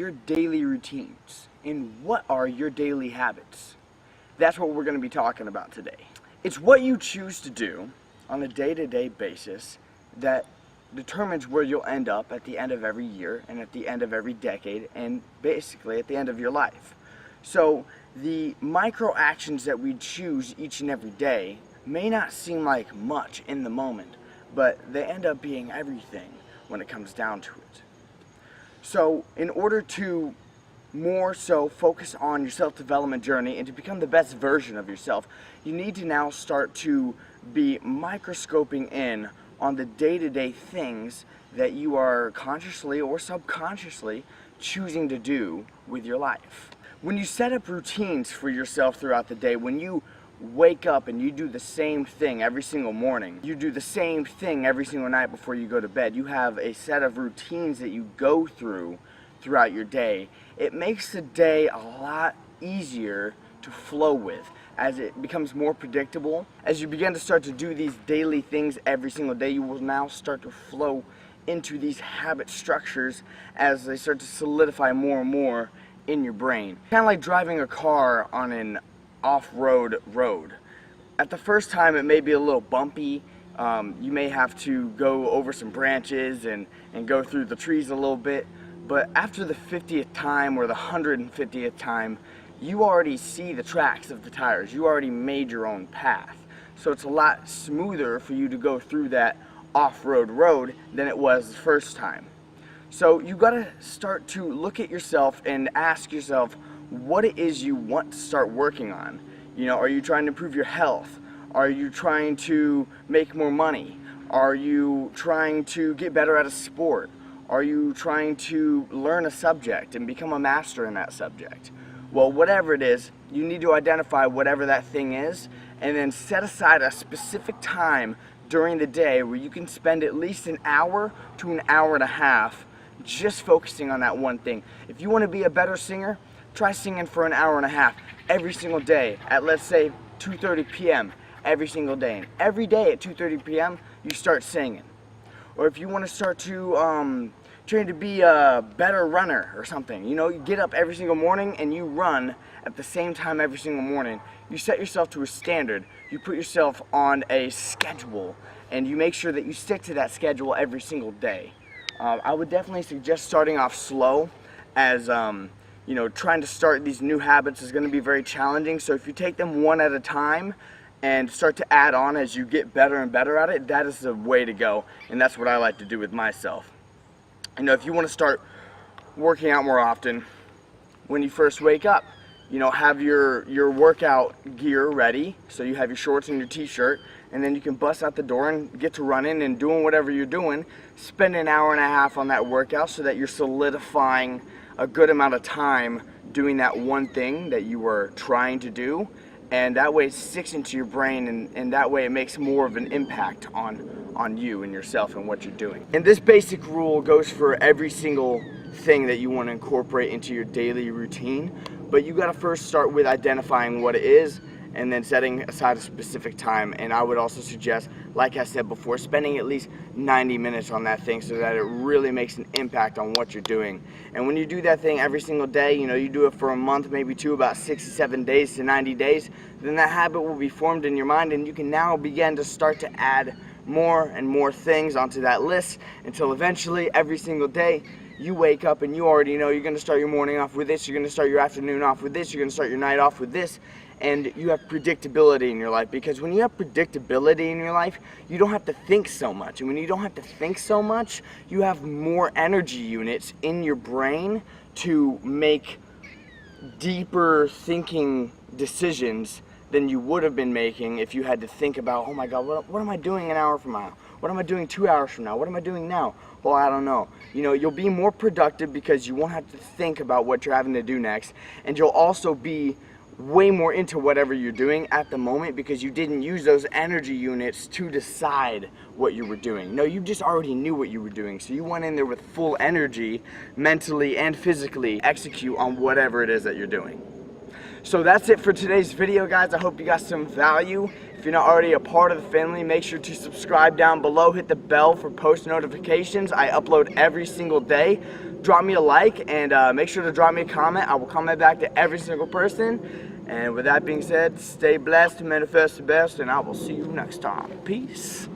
your daily routines? And what are your daily habits? That's what we're going to be talking about today. It's what you choose to do on a day-to-day basis that determines where you'll end up at the end of every year and at the end of every decade and basically at the end of your life. So the micro actions that we choose each and every day may not seem like much in the moment, but they end up being everything when it comes down to it. So in order to more so focus on your self-development journey and to become the best version of yourself, you need to now start to be microscoping in on the day-to-day things that you are consciously or subconsciously choosing to do with your life. When you set up routines for yourself throughout the day, when you wake up and you do the same thing every single morning, you do the same thing every single night before you go to bed, you have a set of routines that you go through throughout your day, it makes the day a lot easier to flow with as it becomes more predictable. As you begin to start to do these daily things every single day, you will now start to flow into these habit structures as they start to solidify more and more in your brain. Kind of like driving a car on an off-road road. At the first time it may be a little bumpy. You may have to go over some branches and go through the trees a little bit, but after the 50th time or the 150th time, you already see the tracks of the tires. You already made your own path. So it's a lot smoother for you to go through that off-road road than it was the first time. So you gotta start to look at yourself and ask yourself what it is you want to start working on. You know, are you trying to improve your health? Are you trying to make more money? Are you trying to get better at a sport? Are you trying to learn a subject and become a master in that subject? Well, whatever it is, you need to identify whatever that thing is and then set aside a specific time during the day where you can spend at least an hour to an hour and a half just focusing on that one thing. If you want to be a better singer, try singing for an hour and a half every single day at, let's say, 2:30 p.m. every single day. And every day at 2:30 p.m. you start singing. Or if you want to start to train to be a better runner or something, you know, you get up every single morning and you run at the same time every single morning. You set yourself to a standard. You put yourself on a schedule and you make sure that you stick to that schedule every single day. I would definitely suggest starting off slow, as you know, trying to start these new habits is going to be very challenging. So if you take them one at a time and start to add on as you get better and better at it, that is the way to go, and that's what I like to do with myself. You know, if you want to start working out more often, when you first wake up, you know, have your workout gear ready, so you have your shorts and your t-shirt, and then you can bust out the door and get to running and doing whatever you're doing. Spend an hour and a half on that workout so that you're solidifying a good amount of time doing that one thing that you were trying to do, and that way it sticks into your brain, and that way it makes more of an impact on you and yourself and what you're doing. And this basic rule goes for every single thing that you want to incorporate into your daily routine, but you got to first start with identifying what it is and then setting aside a specific time. And I would also suggest, like I said before, spending at least 90 minutes on that thing so that it really makes an impact on what you're doing. And when you do that thing every single day, you know, you do it for a month, maybe two, about 67 days to 90 days, then that habit will be formed in your mind, and you can now begin to start to add more and more things onto that list until eventually every single day you wake up and you already know you're going to start your morning off with this, you're going to start your afternoon off with this, you're going to start your night off with this, and you have predictability in your life. Because when you have predictability in your life, you don't have to think so much, and when you don't have to think so much, you have more energy units in your brain to make deeper thinking decisions than you would have been making if you had to think about, oh my God, what am I doing an hour from now? What am I doing 2 hours from now? What am I doing now? Well, I don't know. You know, you'll be more productive because you won't have to think about what you're having to do next, and you'll also be way more into whatever you're doing at the moment because you didn't use those energy units to decide what you were doing. No, you just already knew what you were doing, so you went in there with full energy, mentally and physically, execute on whatever it is that you're doing. So that's it for today's video, guys. I hope you got some value. If you're not already a part of the family, make sure to subscribe down below. Hit the bell for post notifications. I upload every single day. drop me a like, and make sure to drop me a comment. I will comment back to every single person. And with that being said, stay blessed, manifest the best, and I will see you next time. Peace.